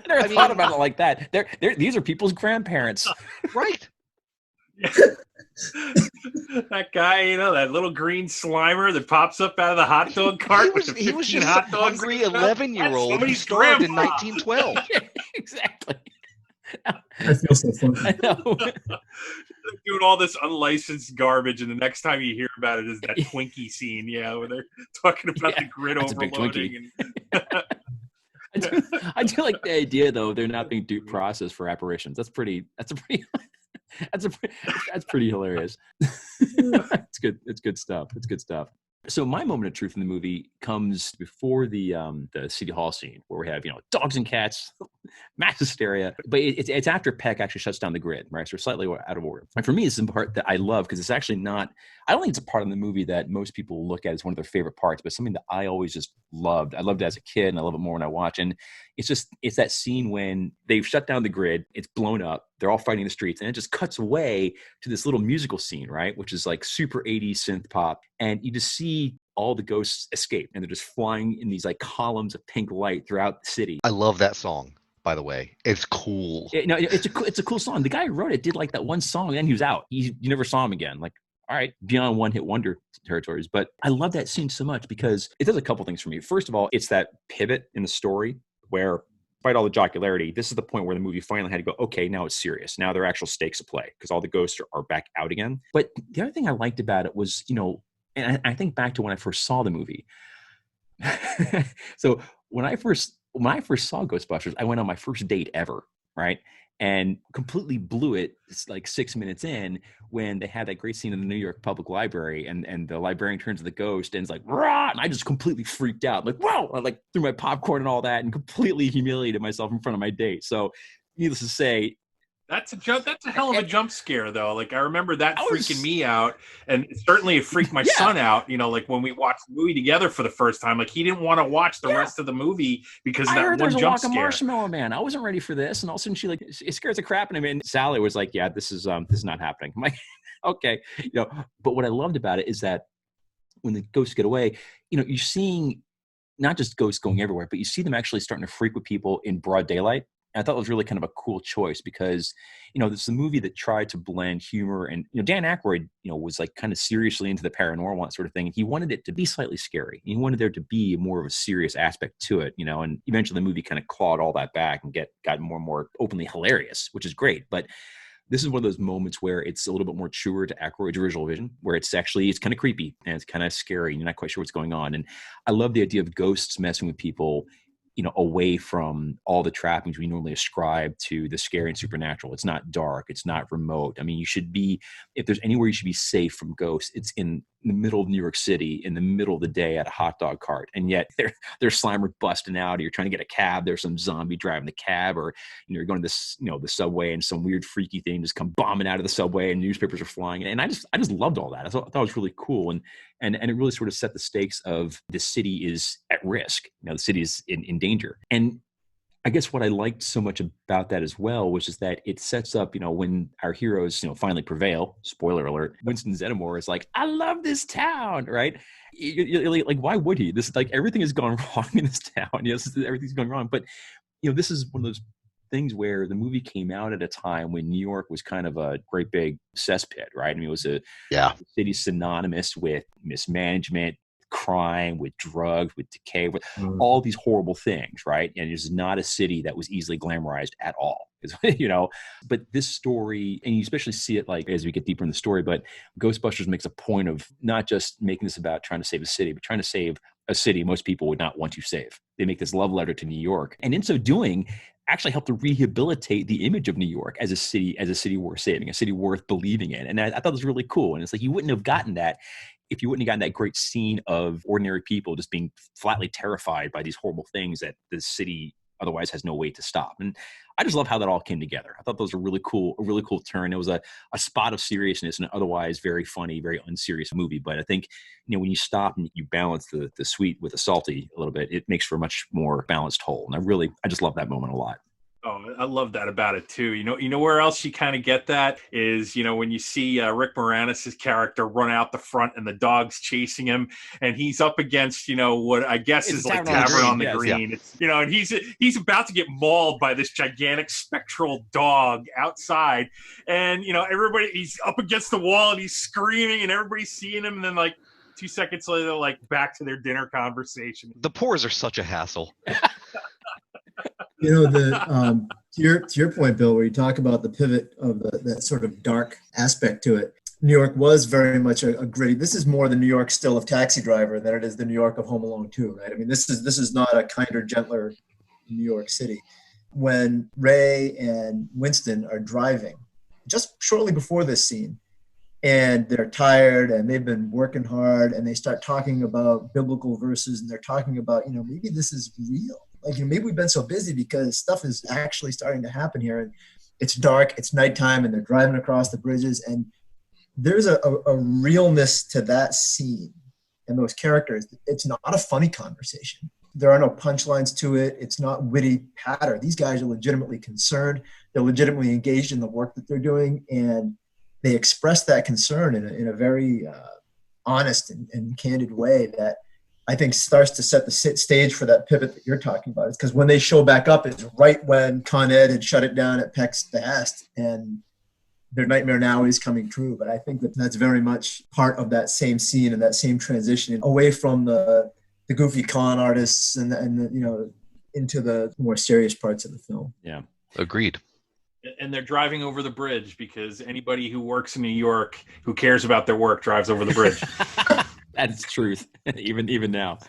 never thought about it like that. These are people's grandparents. Right. That guy, that little green Slimer that pops up out of the hot dog cart. He was just hot a dogs hungry 11-year-old who starved in 1912. Exactly. I feel so funny. I know. Doing all this unlicensed garbage, and the next time you hear about it is that Twinkie scene, where they're talking about the grid that's a big overloading. I do like the idea, though, they're not being due process for apparitions. That's pretty hilarious. It's good. It's good stuff. It's good stuff. So my moment of truth in the movie comes before the City Hall scene where we have, dogs and cats, mass hysteria. But it's after Peck actually shuts down the grid, right? So we're slightly out of order. And for me, it's the part that I love because it's actually not, I don't think it's a part of the movie that most people look at as one of their favorite parts, but something that I always just loved. I loved it as a kid and I love it more when I watch. And it's that scene when they've shut down the grid, it's blown up, they're all fighting in the streets, and it just cuts away to this little musical scene, right? Which is like super 80s synth pop. And you just see all the ghosts escape and they're just flying in these like columns of pink light throughout the city. I love that song, by the way. It's cool. It's a cool song. The guy who wrote it did like that one song and then he was out. You never saw him again. Like, all right, beyond one hit wonder territories. But I love that scene so much because it does a couple things for me. First of all, it's that pivot in the story where, despite all the jocularity, this is the point where the movie finally had to go, okay, now it's serious. Now there are actual stakes at play because all the ghosts are back out again. But the other thing I liked about it was, and I think back to when I first saw the movie. So when I first saw Ghostbusters, I went on my first date ever, right? and completely blew it. It's like 6 minutes in when they had that great scene in the New York Public Library, and the librarian turns to the ghost and is like, rah! And I just completely freaked out. Like, whoa! I like threw my popcorn and all that and completely humiliated myself in front of my date. So needless to say, That's a hell of a jump scare, though. Like, I remember that freaking me out, and certainly it freaked my son out. You know, like when we watched the movie together for the first time, like he didn't want to watch the rest of the movie because of that one jump scare. Marshmallow Man. I wasn't ready for this, and all of a sudden it scares the crap out of me. And Sally was like, "Yeah, this is not happening." I'm like, "Okay," But what I loved about it is that when the ghosts get away, you're seeing not just ghosts going everywhere, but you see them actually starting to freak with people in broad daylight. And I thought it was really kind of a cool choice because, this is a movie that tried to blend humor and, Dan Aykroyd, was like kind of seriously into the paranormal and sort of thing. And he wanted it to be slightly scary. He wanted there to be more of a serious aspect to it, and eventually the movie kind of clawed all that back and got more and more openly hilarious, which is great. But this is one of those moments where it's a little bit more truer to Aykroyd's original vision, where it's kind of creepy and it's kind of scary and you're not quite sure what's going on. And I love the idea of ghosts messing with people, away from all the trappings we normally ascribe to the scary and supernatural. It's not dark. It's not remote. I mean, if there's anywhere you should be safe from ghosts, it's in the middle of New York City, in the middle of the day at a hot dog cart. And yet there's Slimer busting out, or you're trying to get a cab. There's some zombie driving the cab, or, you're going to this, the subway and some weird freaky thing just come bombing out of the subway and newspapers are flying. And I just loved all that. I thought it was really cool. And it really sort of set the stakes of the city is at risk. The city is in danger. And I guess what I liked so much about that as well was just that it sets up, when our heroes, finally prevail, spoiler alert, Winston Zeddemore is like, I love this town, right? Like, why would he? This is like, everything has gone wrong in this town. Everything's going wrong. But, this is one of those things where the movie came out at a time when New York was kind of a great big cesspit, right? I mean, it was a city synonymous with mismanagement, crime, with drugs, with decay, with all these horrible things, right? And it's not a city that was easily glamorized at all, But this story, and you especially see it like as we get deeper in the story, but Ghostbusters makes a point of not just making this about trying to save a city, but trying to save a city most people would not want to save. They make this love letter to New York, and in so doing, actually help to rehabilitate the image of New York as a city worth saving, a city worth believing in. And I thought it was really cool. And it's like, you wouldn't have gotten that if you wouldn't have gotten that great scene of ordinary people just being flatly terrified by these horrible things that the city otherwise has no way to stop. And I just love how that all came together. I thought those were a really cool turn. It was a spot of seriousness in an otherwise very funny, very unserious movie. But I think, when you stop and you balance the sweet with the salty a little bit, it makes for a much more balanced whole. And I just love that moment a lot. Oh, I love that about it too. You know where else you kind of get that is, when you see Rick Moranis' character run out the front and the dog's chasing him, and he's up against, what I guess is like Tavern on the Green. It's, and he's about to get mauled by this gigantic spectral dog outside, and everybody, he's up against the wall and he's screaming, and everybody's seeing him, and then like 2 seconds later, like back to their dinner conversation. The pores are such a hassle. To your point, Bill, where you talk about the pivot of that sort of dark aspect to it, New York was very much a gritty. This is more the New York still of Taxi Driver than it is the New York of Home Alone 2, right? I mean, this is not a kinder, gentler New York City. When Ray and Winston are driving, just shortly before this scene, and they're tired and they've been working hard, and they start talking about biblical verses, and they're talking about, maybe this is real. Like, maybe we've been so busy because stuff is actually starting to happen here. And it's dark, it's nighttime, and they're driving across the bridges. And there's a realness to that scene and those characters. It's not a funny conversation. There are no punchlines to it. It's not witty patter. These guys are legitimately concerned. They're legitimately engaged in the work that they're doing. And they express that concern in a very honest and candid way that I think starts to set the stage for that pivot that you're talking about. It's because when they show back up, it's right when Con Ed had shut it down at Peck's behest, and their nightmare now is coming true. But I think that's very much part of that same scene and that same transition away from the goofy con artists and into the more serious parts of the film. Yeah, agreed. And they're driving over the bridge because anybody who works in New York who cares about their work drives over the bridge. That's truth, even now.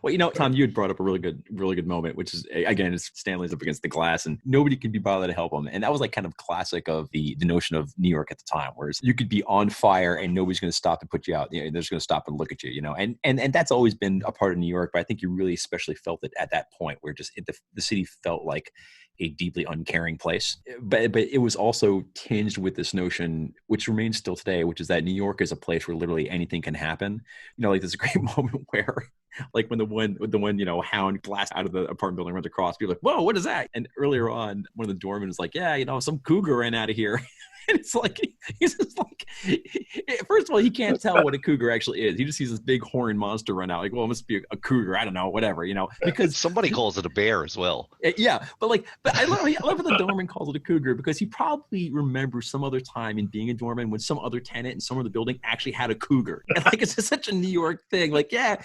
Well, Tom, you had brought up a really good moment, which is, again, it's Stanley's up against the glass and nobody can be bothered to help him. And that was like kind of classic of the notion of New York at the time, whereas you could be on fire and nobody's going to stop and put you out. They're just going to stop and look at you, and that's always been a part of New York. But I think you really especially felt it at that point where just the city felt like a deeply uncaring place. But it was also tinged with this notion, which remains still today, which is that New York is a place where literally anything can happen. Like there's a great moment where like when the one hound glass out of the apartment building runs across, people are like, whoa, what is that? And earlier on, one of the doormen is like, yeah, some cougar ran out of here. And it's like, he's just like, first of all, he can't tell what a cougar actually is. He just sees this big horned monster run out. Like, well, it must be a cougar. I don't know, whatever, because somebody calls it a bear as well. Yeah. But I love when the doorman calls it a cougar, because he probably remembers some other time in being a doorman when some other tenant in some other building actually had a cougar. And like, it's just such a New York thing. Like, yeah,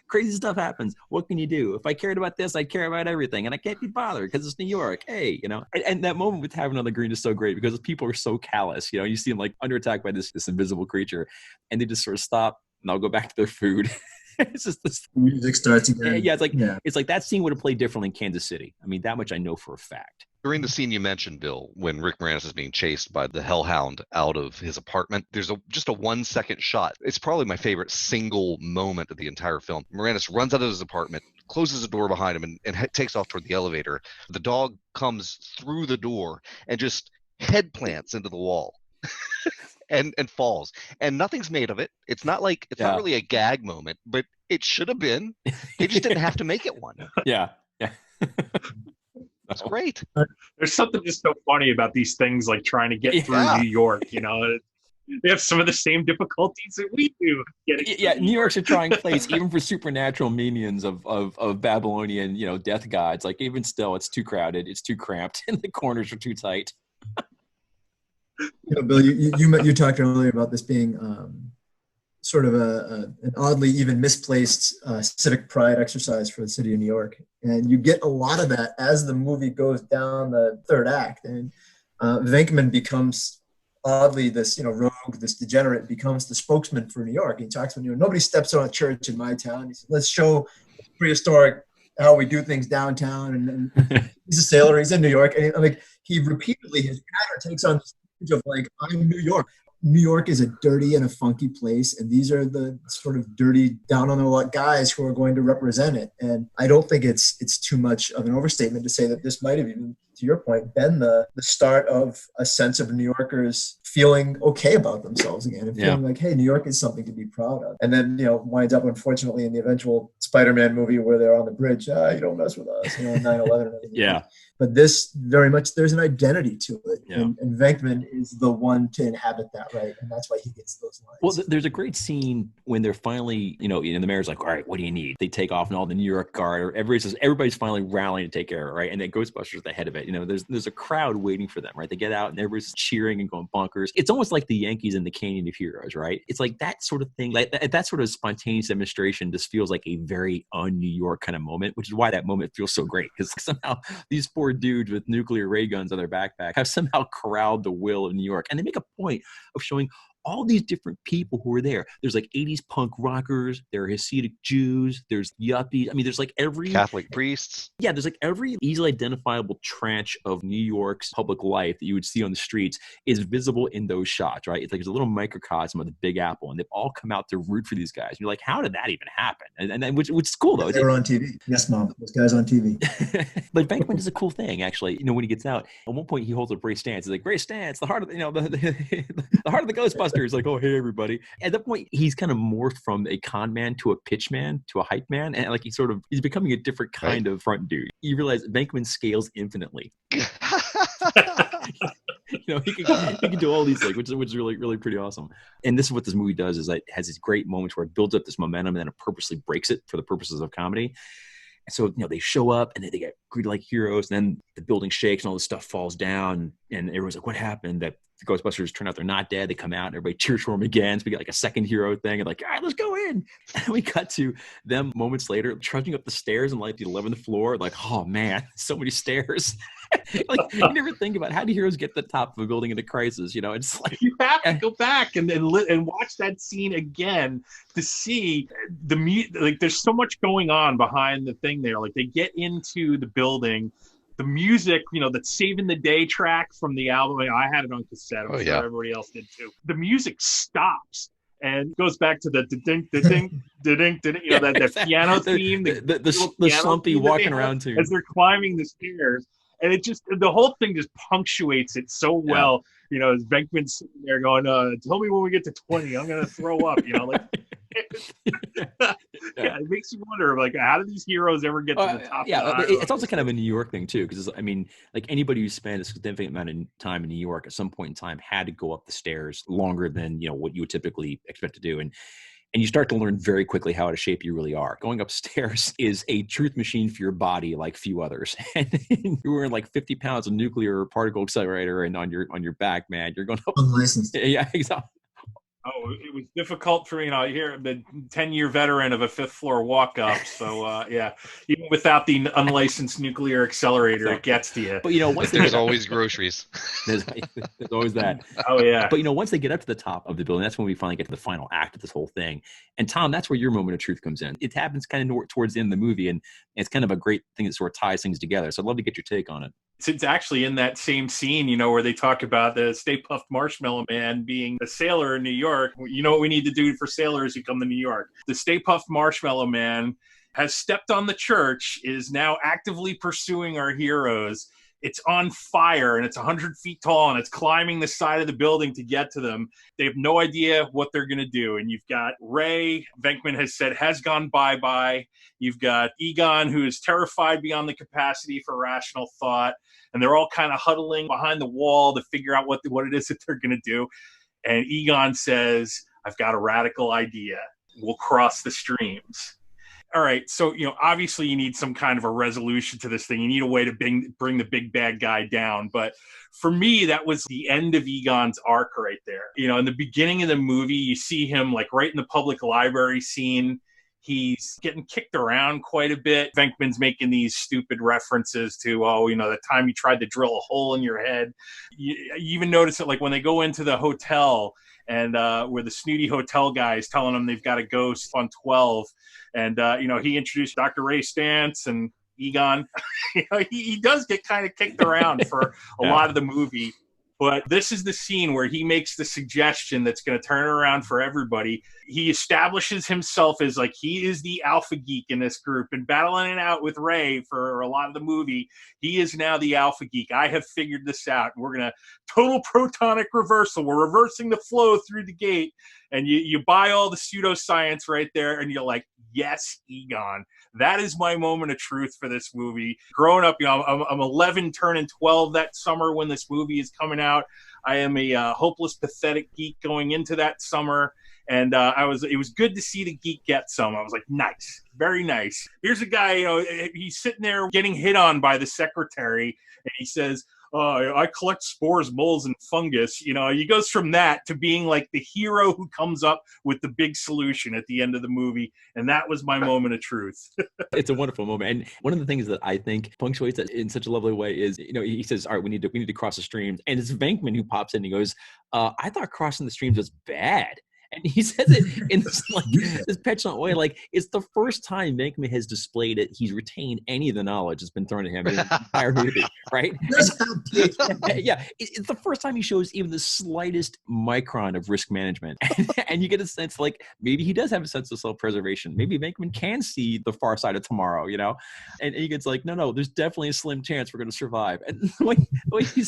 crazy stuff happens. What can you do? If I cared about this, I'd care about everything. And I can't be bothered because it's New York. Hey, and that moment with Tavern on the Green is so great because people are so callous. You see them like under attack by this invisible creature, and they just sort of stop and they'll go back to their food. It's just this music starts again. Yeah, it's like that scene would have played differently in Kansas City. I mean, that much I know for a fact. During the scene you mentioned, Bill, when Rick Moranis is being chased by the hellhound out of his apartment, there's just a 1 second shot. It's probably my favorite single moment of the entire film. Moranis runs out of his apartment, closes the door behind him, and takes off toward the elevator. The dog comes through the door and just head plants into the wall. and falls, and nothing's made of it. It's not really a gag moment, but it should have been. They just didn't have to make it one. Yeah. That's great. There's something just so funny about these things, like trying to get through New York. They have some of the same difficulties that we do. New York's a trying place, even for supernatural minions of Babylonian, death gods. Like even still, it's too crowded, it's too cramped, and the corners are too tight. Bill, you talked earlier about this being sort of an oddly even misplaced civic pride exercise for the city of New York, and you get a lot of that as the movie goes down the third act, and Venkman becomes oddly this rogue, this degenerate, becomes the spokesman for New York. He talks about nobody steps on a church in my town. He says, let's show prehistoric how we do things downtown, and he's a sailor. He's in New York, and he repeatedly, his pattern takes on this of like, I'm New York. New York is a dirty and a funky place, and these are the sort of dirty, down on the luck guys who are going to represent it. And I don't think it's too much of an overstatement to say that this might have even, to your point, been the start of a sense of New Yorkers feeling okay about themselves again and feeling like, hey, New York is something to be proud of. And then, winds up, unfortunately, in the eventual Spider-Man movie where they're on the bridge, you don't mess with us, 9/11. Yeah. But this very much, there's an identity to it. Yeah. And Venkman is the one to inhabit that, right? And that's why he gets those lines. Well, there's a great scene when they're finally, and the mayor's like, all right, what do you need? They take off and all the New York guard, or everybody's finally rallying to take care of it, right? And then Ghostbusters at the head of it. There's a crowd waiting for them, right? They get out and everybody's cheering and going bonkers. It's almost like the Yankees in the Canyon of Heroes, right? It's like that sort of thing, like that sort of spontaneous demonstration just feels like a very un-New York kind of moment, which is why that moment feels so great, because somehow these four dudes with nuclear ray guns on their backpack have somehow corralled the will of New York. And they make a point of showing all these different people who are there. There's like 80s punk rockers, there are Hasidic Jews, there's yuppies. I mean, there's like every Catholic priests. Yeah, there's like every easily identifiable tranche of New York's public life that you would see on the streets is visible in those shots, right? It's like there's a little microcosm of the Big Apple, and they've all come out to root for these guys. And you're like, how did that even happen? And which is cool though. They were on TV. Yes, Mom. Those guys on TV. But Venkman does a cool thing, actually. When he gets out, at one point he holds a great stance. He's like, great stance, the heart of the heart of the Ghostbusters. Like, oh, hey, everybody. At that point, he's kind of morphed from a con man to a pitch man to a hype man. And like he's becoming a different kind of front dude. You realize Venkman scales infinitely. He can do all these things, which is really, really pretty awesome. And this is what this movie does, is that it has these great moments where it builds up this momentum and then it purposely breaks it for the purposes of comedy. And so, they show up and they get greeted like heroes, and then the building shakes and all this stuff falls down, and everyone's like, what happened? That the Ghostbusters turn out they're not dead. They come out and everybody cheers for them again. So we get like a second hero thing, and like, all right, let's go in. And we cut to them moments later trudging up the stairs and like the 11th floor, like, oh man, so many stairs. Like, you never think about how do heroes get to the top of a building in a crisis? You know, it's like you have to go back and watch that scene again to see like there's so much going on behind the thing there. Like they get into the building, the music, you know, that Saving the Day track from the album. I had it on cassette. I'm sure everybody else did too. The music stops and goes back to the ding, the ding, the ding, you know, that piano theme, the slumpy walking around too as they're climbing the stairs. And it just, the whole thing just punctuates it so well. You know, as Venkman's sitting there going, tell me when we get to 20, I'm going to throw up, you know, like, it makes you wonder, like, how do these heroes ever get to the top? It's also kind of a New York thing too, because I mean, like anybody who spent a significant amount of time in New York at some point in time had to go up the stairs longer than, you know, what you would typically expect to do. And you start to learn very quickly how out of shape you really are. Going upstairs is a truth machine for your body like few others. And you're wearing like 50 pounds of nuclear particle accelerator and on your back, man, you're going up. Unlicensed. Yeah, exactly. Oh, it was difficult for me, you know, here, the 10-year veteran of a fifth floor walk up. So, even without the unlicensed nuclear accelerator, it gets to you. But, you know, once there's always groceries. There's always that. Oh, yeah. But, you know, once they get up to the top of the building, that's when we finally get to the final act of this whole thing. And Tom, that's where your moment of truth comes in. It happens kind of towards the end of the movie, and it's kind of a great thing that sort of ties things together. So I'd love to get your take on it. It's actually in that same scene, you know, where they talk about the Stay Puft Marshmallow Man being a sailor in New York. You know what we need to do for sailors who come to New York? The Stay Puft Marshmallow Man has stepped on the church, is now actively pursuing our heroes. It's on fire and it's 100 feet tall and it's climbing the side of the building to get to them. They have no idea what they're going to do. And you've got Ray, Venkman has said, has gone bye-bye. You've got Egon, who is terrified beyond the capacity for rational thought. And they're all kind of huddling behind the wall to figure out what it is that they're going to do. And Egon says, I've got a radical idea. We'll cross the streams. All right, so, you know, obviously you need some kind of a resolution to this thing. You need a way to bring the big bad guy down. But for me, that was the end of Egon's arc right there. You know, in the beginning of the movie, you see him like right in the public library scene. He's getting kicked around quite a bit. Venkman's making these stupid references to, oh, you know, the time you tried to drill a hole in your head. You even notice it like when they go into the hotel and where the snooty hotel guy is telling them they've got a ghost on 12. And, you know, he introduced Dr. Ray Stantz and Egon. You know, he does get kind of kicked around for a lot of the movie. But this is the scene where he makes the suggestion that's going to turn it around for everybody. He establishes himself as like he is the alpha geek in this group, and battling it out with Ray for a lot of the movie. He is now the alpha geek. I have figured this out. We're going to total protonic reversal. We're reversing the flow through the gate. And you buy all the pseudoscience right there, and you're like, yes, Egon. That is my moment of truth for this movie. Growing up, you know, I'm 11, turning 12 that summer when this movie is coming out. I am a hopeless, pathetic geek going into that summer, and it was good to see the geek get some. I was like, nice, very nice. Here's a guy, you know, he's sitting there getting hit on by the secretary, and he says, I collect spores, molds, and fungus. You know, he goes from that to being like the hero who comes up with the big solution at the end of the movie. And that was my moment of truth. It's a wonderful moment. And one of the things that I think punctuates that in such a lovely way is, you know, he says, all right, we need to cross the streams. And it's Venkman who pops in and he goes, I thought crossing the streams was bad. And he says it in this, like, this petulant way, like it's the first time Venkman has displayed it. He's retained any of the knowledge that's been thrown at him in the entire movie, right? Yeah, it's the first time he shows even the slightest micron of risk management. And you get a sense like maybe he does have a sense of self-preservation. Maybe Venkman can see the far side of tomorrow, you know? And he gets like, no, there's definitely a slim chance we're going to survive. And the way he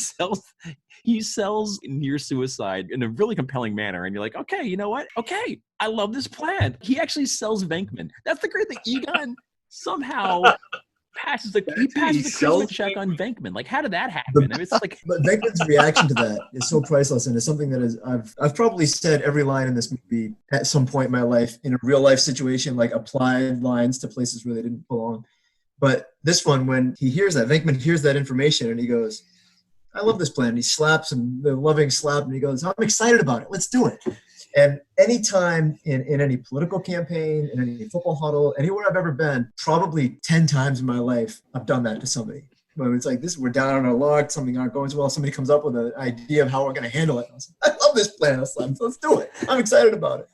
sells near suicide in a really compelling manner. And you're like, okay, you know what? Okay, I love this plan. He actually sells Venkman. That's the great thing. Egon somehow passes the charisma check on Venkman. Like, how did that happen? I mean, it's like, but Venkman's reaction to that is so priceless, and it's something that is I've probably said every line in this movie at some point in my life in a real life situation, like applied lines to places where they didn't belong. But this one, when he hears that, Venkman hears that information, and he goes, I love this plan. He slaps him, the loving slap, and he goes, I'm excited about it. Let's do it. And anytime in any political campaign, in any football huddle, anywhere I've ever been, probably 10 times in my life, I've done that to somebody. When it's like this, we're down on our luck, something aren't going so well. Somebody comes up with an idea of how we're going to handle it. I love this plan. Let's do it. I'm excited about it.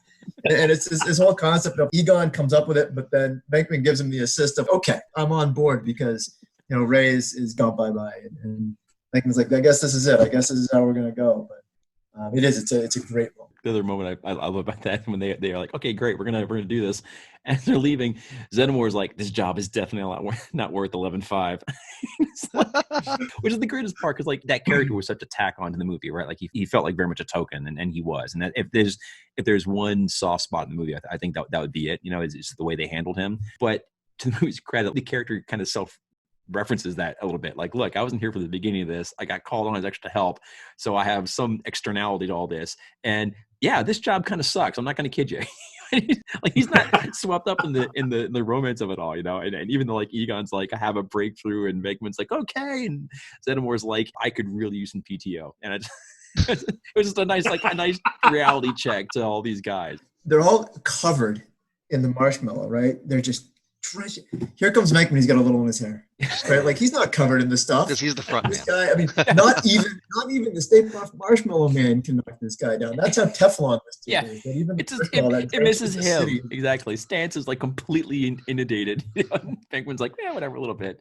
And it's this whole concept of Egon comes up with it, but then Venkman gives him the assist of, okay, I'm on board because, Ray is gone bye-bye. And Venkman's like, I guess this is it. I guess this is how we're going to go. But it's a great moment. The other moment I love about that when they are like, okay, great, we're gonna do this, and they're leaving. Zedamore's like, this job is definitely not worth 11.5, which is the greatest part because like that character was such a tack on to the movie, right? Like he felt like very much a token, and he was. And that if there's one soft spot in the movie, I think that would be it. It's the way they handled him. But to the movie's credit, the character kind of references that a little blike, look, I wasn't here for the beginning of this. I got called on as extra help, so I have some externality to all this. And yeah, this job kind of sucks. I'm not going to kid you. Like he's not swept up in the romance of it all, And even though like Egon's like, I have a breakthrough, and Venkman's like, okay, and Zedamore's like, I could really use some PTO, and it was just a nice reality check to all these guys. They're all covered in the marshmallow, right? They're just drenching. Here comes Venkman. He's got a little in his hair, right? Like he's not covered in this stuff. Because he's the front man. This guy, I mean, not even the Stay Puft Marshmallow Man can knock this guy down. That's how Teflon this dude is. But even it misses him. City. Exactly. Stance is like completely inundated. Venkman's like, yeah, whatever, a little bit.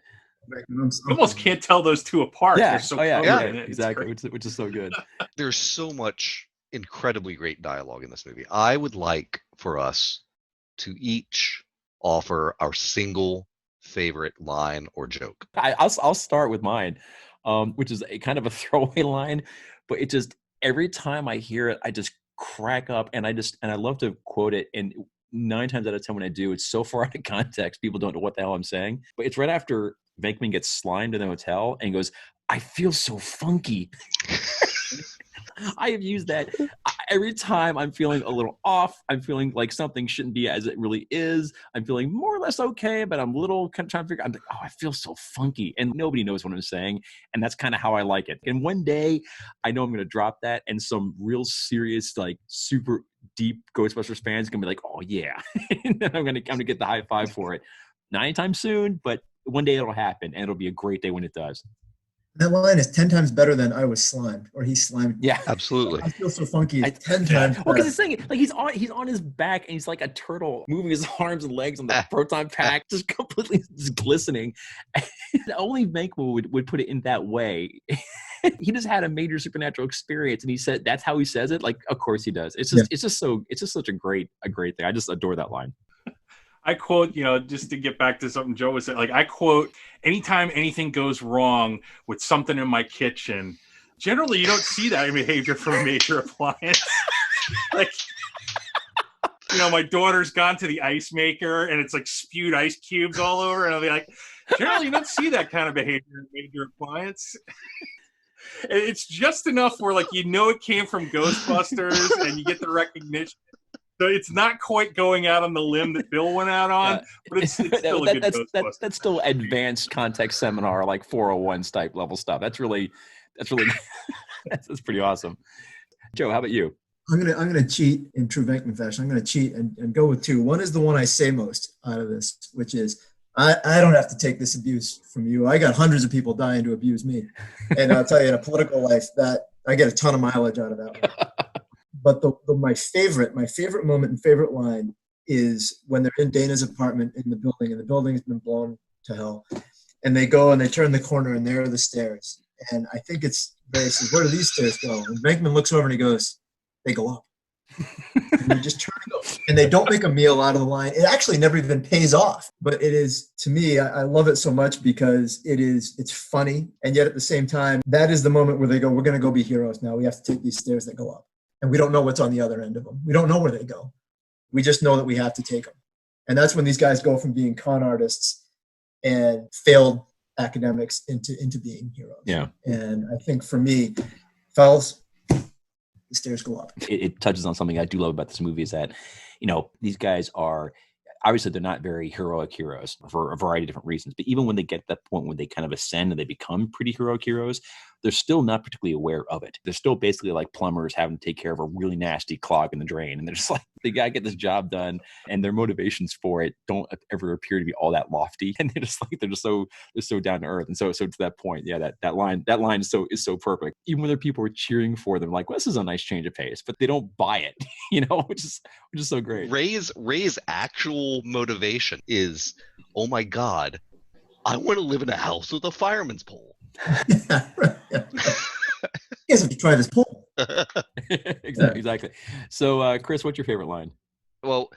You almost can't tell those two apart. Yeah. So exactly. Which is so good. There's so much incredibly great dialogue in this movie. I would like for us to each offer our single favorite line or joke. I'll start with mine, which is a kind of a throwaway line, but it just every time I hear it, I just crack up, and I love to quote it. And 9 times out of 10 when I do, it's so far out of context, people don't know what the hell I'm saying. But it's right after Venkman gets slimed in the hotel and goes, "I feel so funky." I have used that every time I'm feeling a little off. I'm feeling like something shouldn't be as it really is. I'm feeling more or less okay, but I'm a little kind of trying to figure out, I'm like, oh, I feel so funky. And nobody knows what I'm saying. And that's kind of how I like it. And one day I know I'm going to drop that, and some real serious, like super deep Ghostbusters fans are going to be like, oh yeah. And then I'm going to get the high five for it. Not anytime soon, but one day it'll happen, and it'll be a great day when it does. That line is 10 times better than I was slimed, or he slimed. Yeah, absolutely. I feel so funky. 10 times. Well, because it's saying like he's on his back, and he's like a turtle moving his arms and legs on the proton pack, just completely just glistening. Only Venkman would put it in that way. He just had a major supernatural experience, and he said that's how he says it. Like, of course he does. It's just such a great thing. I just adore that line. I quote, just to get back to something Joe was saying, like I quote, anytime anything goes wrong with something in my kitchen, generally you don't see that behavior from a major appliance. Like, my daughter's gone to the ice maker and it's like spewed ice cubes all over, and I'll be like, generally you don't see that kind of behavior in a major appliance. It's just enough where like it came from Ghostbusters and you get the recognition. So it's not quite going out on the limb that Bill went out on, but it's still a good Ghostbusters. That's still advanced context seminar, like 401 type level stuff. That's really that's pretty awesome. Joe, how about you? I'm gonna cheat in true Venkman fashion. I'm gonna cheat and go with 2. One is the one I say most out of this, which is I don't have to take this abuse from you. I got hundreds of people dying to abuse me, and I'll tell you, in a political life, that I get a ton of mileage out of that one. But my favorite moment and favorite line is when they're in Dana's apartment in the building, and the building's been blown to hell. And they go and they turn the corner, and there are the stairs. And I think Ray says, where do these stairs go? And Venkman looks over and he goes, they go up. And they just turn and go. And they don't make a meal out of the line. It actually never even pays off. But it is, to me, I love it so much because it's funny. And yet at the same time, that is the moment where they go, we're going to go be heroes now. We have to take these stairs that go up. And we don't know what's on the other end of them. We don't know where they go. We just know that we have to take them. And that's when these guys go from being con artists and failed academics into being heroes. Yeah. And I think for me, fellas, the stairs go up. It touches on something I do love about this movie is that, these guys are, obviously they're not very heroic heroes for a variety of different reasons. But even when they get to that point when they kind of ascend and they become pretty heroic heroes, they're still not particularly aware of it. They're still basically like plumbers having to take care of a really nasty clog in the drain. And they're just like, they got to get this job done. And their motivations for it don't ever appear to be all that lofty. And they're just so down to earth. And so to that point, yeah, that line is so perfect. Even when there are people who are cheering for them, like, well, this is a nice change of pace, but they don't buy it, which is so great. Ray's actual motivation is, oh my God, I want to live in a house with a fireman's pole. Yeah, right. Yeah. You guys have to try this pole. Exactly. So, Chris, what's your favorite line? Well,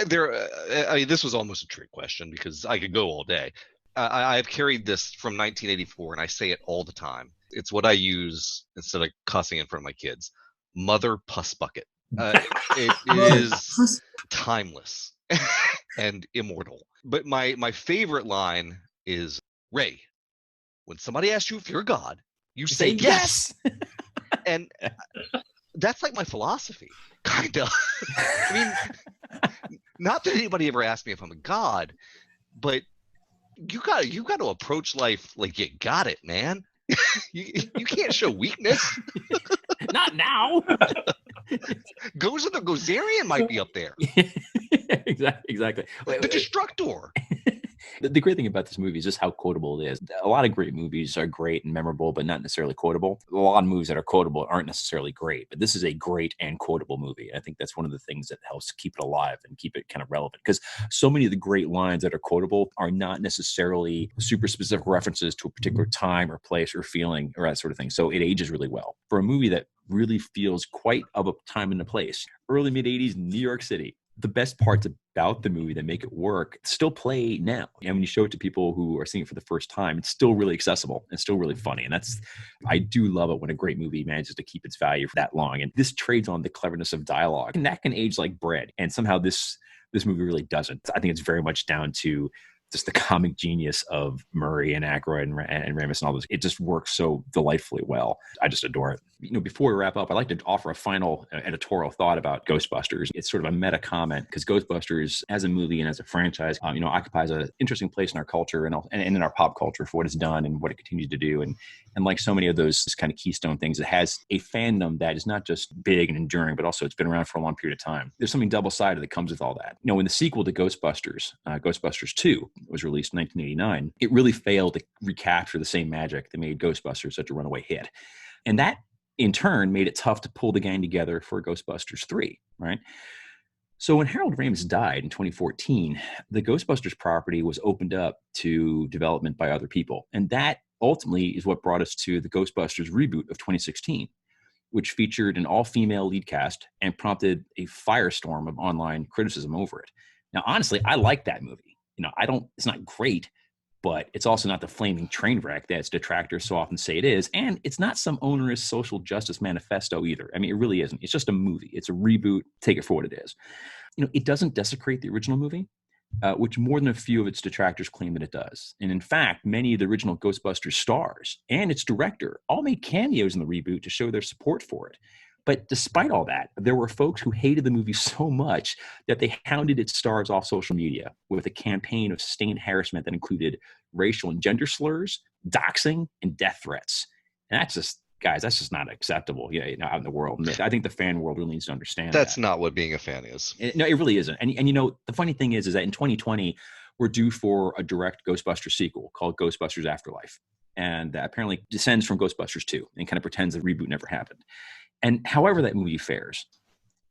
this was almost a trick question because I could go all day. I've carried this from 1984, and I say it all the time. It's what I use instead of cussing in front of my kids. Mother puss bucket. It is timeless and immortal. But my favorite line is, Ray, when somebody asks you if you're God, you say yes. And that's like my philosophy, kind of. I mean, not that anybody ever asked me if I'm a God, but you got to approach life like you got it, man. You can't show weakness. Not now. Gozer the Gozerian might be up there. Exactly. The Destructor. The great thing about this movie is just how quotable it is. A lot of great movies are great and memorable, but not necessarily quotable. A lot of movies that are quotable aren't necessarily great, but this is a great and quotable movie. I think that's one of the things that helps keep it alive and keep it kind of relevant, because so many of the great lines that are quotable are not necessarily super specific references to a particular time or place or feeling or that sort of thing. So it ages really well. For a movie that really feels quite of a time and a place, early mid-'80s New York City, the best parts about the movie that make it work still play now. And when you show it to people who are seeing it for the first time, it's still really accessible and still really funny. And I do love it when a great movie manages to keep its value for that long. And this trades on the cleverness of dialogue, and that can age like bread. And somehow this movie really doesn't. I think it's very much down to just the comic genius of Murray and Aykroyd and Ramis and all those. It just works so delightfully well. I just adore it. Before we wrap up, I'd like to offer a final editorial thought about Ghostbusters. It's sort of a meta comment, because Ghostbusters as a movie and as a franchise, occupies an interesting place in our culture and in our pop culture for what it's done and what it continues to do. And like so many of those kind of keystone things, it has a fandom that is not just big and enduring, but also it's been around for a long period of time. There's something double-sided that comes with all that. When the sequel to Ghostbusters, Ghostbusters 2, was released in 1989, it really failed to recapture the same magic that made Ghostbusters such a runaway hit. And that, in turn, made it tough to pull the gang together for Ghostbusters 3, right? So when Harold Ramis died in 2014, the Ghostbusters property was opened up to development by other people. And that ultimately is what brought us to the Ghostbusters reboot of 2016, which featured an all-female lead cast and prompted a firestorm of online criticism over it. Now, honestly, I like that movie. It's not great, but it's also not the flaming train wreck that its detractors so often say it is. And it's not some onerous social justice manifesto either. I mean, it really isn't. It's just a movie. It's a reboot. Take it for what it is. It doesn't desecrate the original movie, which more than a few of its detractors claim that it does. And in fact, many of the original Ghostbusters stars and its director all made cameos in the reboot to show their support for it. But despite all that, there were folks who hated the movie so much that they hounded its stars off social media with a campaign of sustained harassment that included racial and gender slurs, doxing, and death threats. And that's just not acceptable, out in the world. And I think the fan world really needs to understand that's not what being a fan is. No, it really isn't. And the funny thing is that in 2020, we're due for a direct Ghostbusters sequel called Ghostbusters Afterlife. And that apparently descends from Ghostbusters 2 and kind of pretends the reboot never happened. And however that movie fares,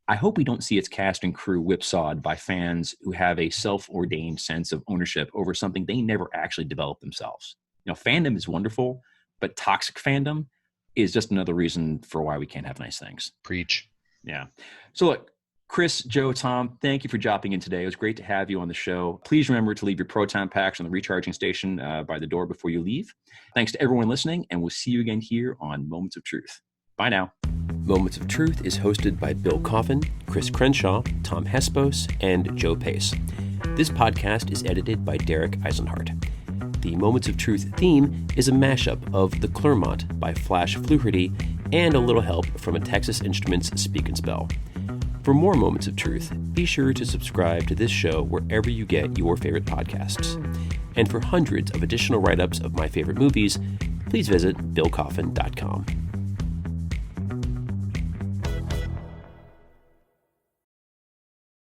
I hope we don't see its cast and crew whipsawed by fans who have a self-ordained sense of ownership over something they never actually developed themselves. Fandom is wonderful, but toxic fandom is just another reason for why we can't have nice things. Preach. Yeah. So look, Chris, Joe, Tom, thank you for dropping in today. It was great to have you on the show. Please remember to leave your proton packs on the recharging station by the door before you leave. Thanks to everyone listening, and we'll see you again here on Moments of Truth. Bye now. Moments of Truth is hosted by Bill Coffin, Chris Crenshaw, Tom Hespos, and Joe Pace. This podcast is edited by Derek Eisenhart. The Moments of Truth theme is a mashup of The Clermont by Flash Fluharty and a little help from a Texas Instruments Speak and Spell. For more Moments of Truth, be sure to subscribe to this show wherever you get your favorite podcasts. And for hundreds of additional write-ups of my favorite movies, please visit billcoffin.com.